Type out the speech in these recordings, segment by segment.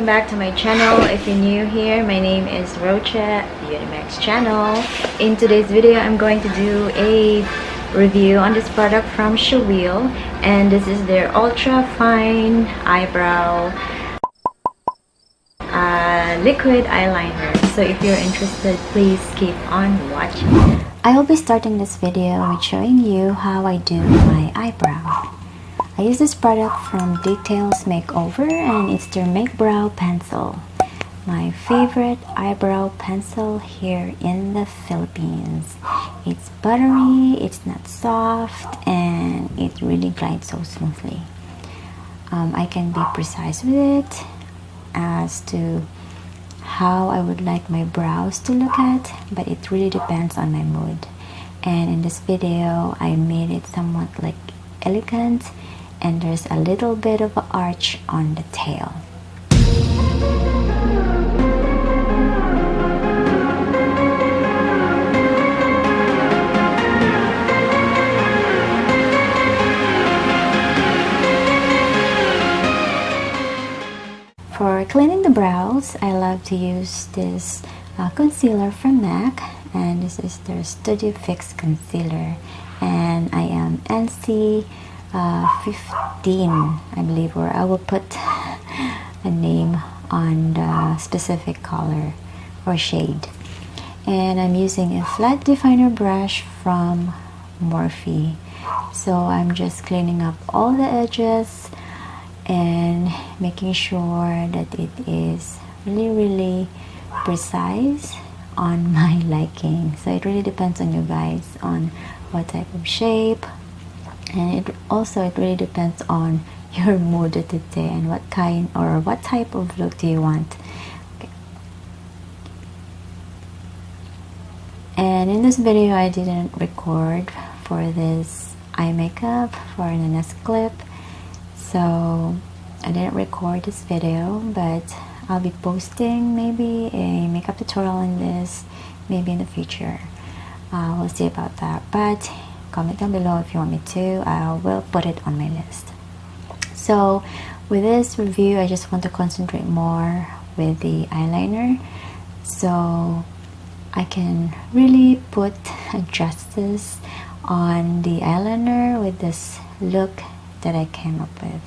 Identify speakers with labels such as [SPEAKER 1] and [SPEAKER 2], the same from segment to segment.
[SPEAKER 1] back to my channel. If you're new here, my name is Roche, Beautymagz channel. In today's video, I'm going to do a review on this product from Shawill, and this is their Ultra Fine Eyebrow liquid eyeliner. So if you're interested, please keep on watching. I will be starting this video with showing you how I do my eyebrow. I use this product from Details Makeover, and it's their Make Brow Pencil. My favorite eyebrow pencil here in the Philippines. It's buttery, it's not soft, and it really glides so smoothly. I can be precise with it as to how I would like my brows to look at, but it really depends on my mood. And in this video, I made it somewhat like elegant, and there's a little bit of an arch on the tail. For cleaning the brows, I love to use this concealer from MAC, and this is their Studio Fix Concealer, and I am NC 15, I believe, or I will put a name on the specific color or shade. And I'm using a flat definer brush from Morphe, so I'm just cleaning up all the edges and making sure that it is really precise on my liking. So it really depends on you guys on what type of shape, and it really depends on your mood of the day and what kind or what type of look do you want. Okay. And in this video, I didn't record for this eye makeup for the next clip, so I didn't record this video, but I'll be posting maybe a makeup tutorial on this maybe in the future. We'll see about that, but comment down below if you want me to. I will put it on my list. So with this review, I just want to concentrate more with the eyeliner, so I can really put justice on the eyeliner with this look that I came up with.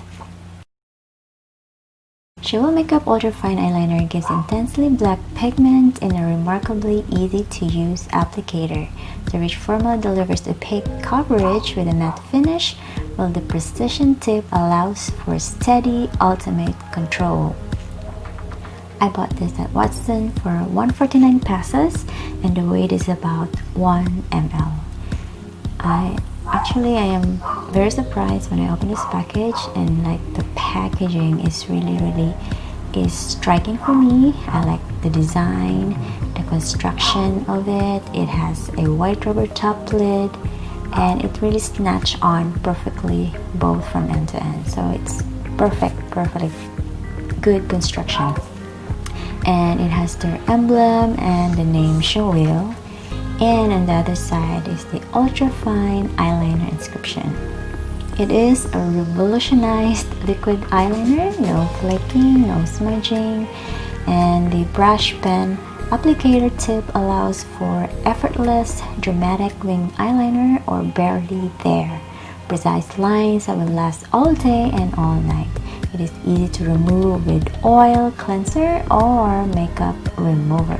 [SPEAKER 1] Shawill Makeup Ultra Fine Eyeliner gives intensely black pigment in a remarkably easy-to-use applicator. The rich formula delivers opaque coverage with a matte finish, while the precision tip allows for steady, ultimate control. I bought this at Watson for 149 pesos, and the weight is about 1 ml. I am very surprised when I open this package, and like the packaging is really striking for me. I like the design, the construction of it. It has a white rubber top lid, and it really snatched on perfectly both from end to end. So it's perfectly good construction. And it has their emblem and the name Shawill. And on the other side is the Ultra Fine Eyeliner inscription. It is a revolutionized liquid eyeliner, no flaking, no smudging, and the brush pen applicator tip allows for effortless, dramatic wing eyeliner, or barely there. Precise lines that will last all day and all night. It is easy to remove with oil cleanser or makeup remover.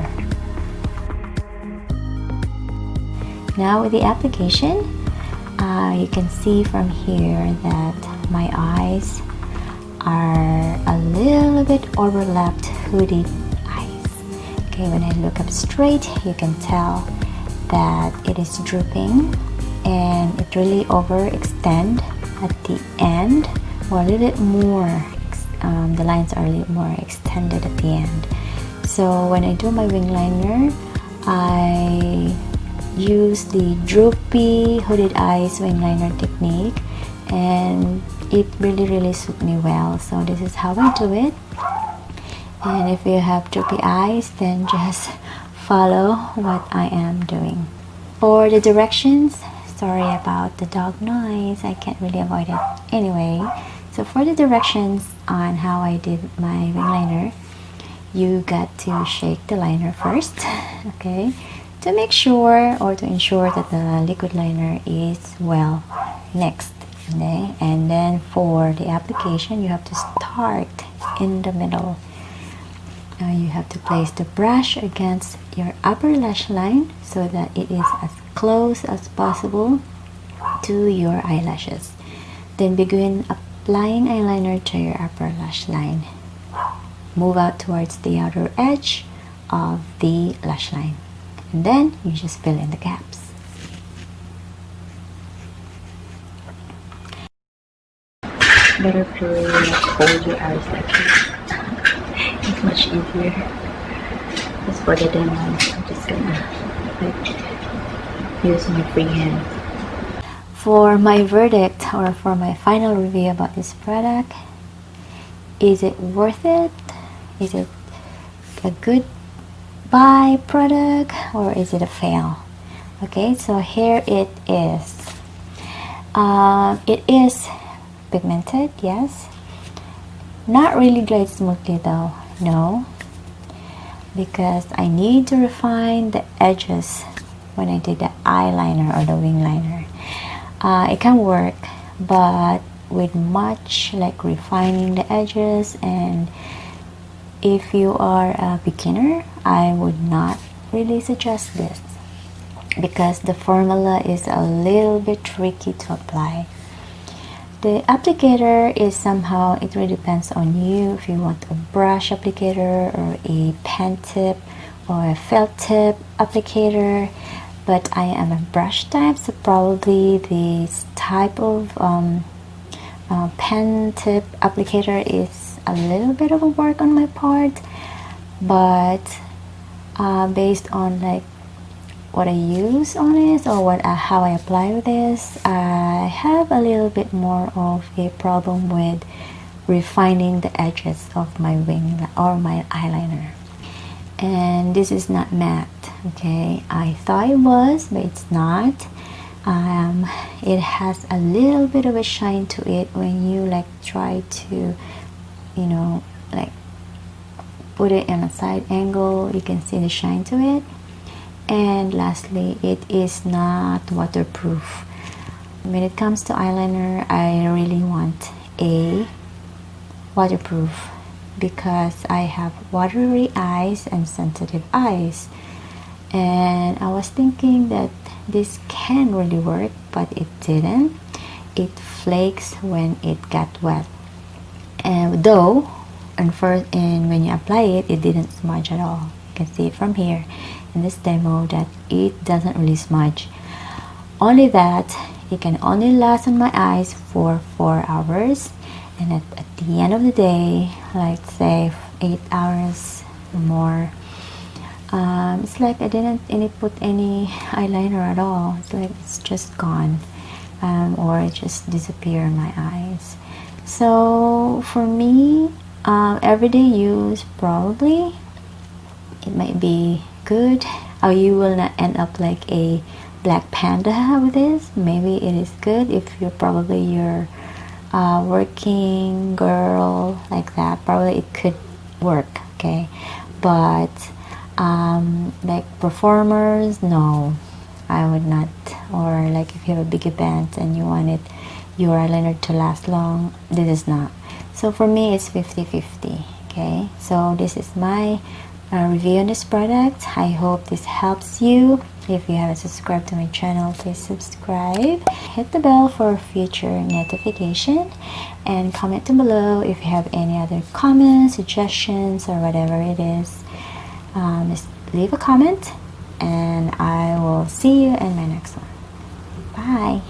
[SPEAKER 1] Now with the application, you can see from here that my eyes are a little bit overlapped, hooded eyes. Okay, when I look up straight, you can tell that it is drooping, and it really overextend at the end, or a little bit more. The lines are a little more extended at the end. So when I do my wing liner, I use the droopy hooded eyes wing liner technique, and it really suits me well. So this is how I do it. And if you have droopy eyes, then just follow what I am doing. For the directions, sorry about the dog noise, I can't really avoid it anyway. So for the directions on how I did my wing liner, you got to shake the liner first, okay, to make sure or to ensure that the liquid liner is well mixed. Okay? And then for the application, you have to start in the middle. Now you have to place the brush against your upper lash line so that it is as close as possible to your eyelashes. Then begin applying eyeliner to your upper lash line. Move out towards the outer edge of the lash line. And then you just fill in the gaps. Better to fold your eyes like this. It's much easier. Just for the demo, I'm just gonna use my free hand. For my verdict or for my final review about this product, is it worth it? Is it a good buy product or is it a fail? Okay, so here it is. It is pigmented, yes. Not really glides smoothly though, no, because I need to refine the edges when I did the eyeliner or the wing liner. It can work, but with much like refining the edges, and if you are a beginner, I would not really suggest this because the formula is a little bit tricky to apply. The applicator is somehow, it really depends on you if you want a brush applicator or a pen tip or a felt tip applicator, but I am a brush type, so probably this type of pen tip applicator is a little bit of a work on my part, but based on like what I use on it or how I apply this, I have a little bit more of a problem with refining the edges of my wing or my eyeliner. And this is not matte, okay? I thought it was, but it's not. It has a little bit of a shine to it when you like try to, you know, like put it in a side angle. You can see the shine to it. And lastly, it is not waterproof. When it comes to eyeliner, I really want a waterproof because I have watery eyes and sensitive eyes. And I was thinking that this can really work, but it didn't. It flakes when it got wet. And though, and when you apply it, it didn't smudge at all. You can see it from here in this demo that it doesn't really smudge. Only that it can only last on my eyes for 4 hours, and at the end of the day, like say 8 hours or more, it's like I didn't put any eyeliner at all. It's like it's just gone, or it just disappeared in my eyes. So for me, everyday use, probably it might be good, or you will not end up like a black panda with this. Maybe it is good if you're working girl like that. Probably it could work, okay, but like performers, no, I would not. Or like if you have a big event and you wanted your eyeliner to last long, this is not. So for me, it's 50-50. Okay, so this is my review on this product. I hope this helps you. If you haven't subscribed to my channel, please subscribe. Hit the bell for future notification, and comment down below if you have any other comments, suggestions, or whatever it is. Just leave a comment, and I will see you in my next one. Bye.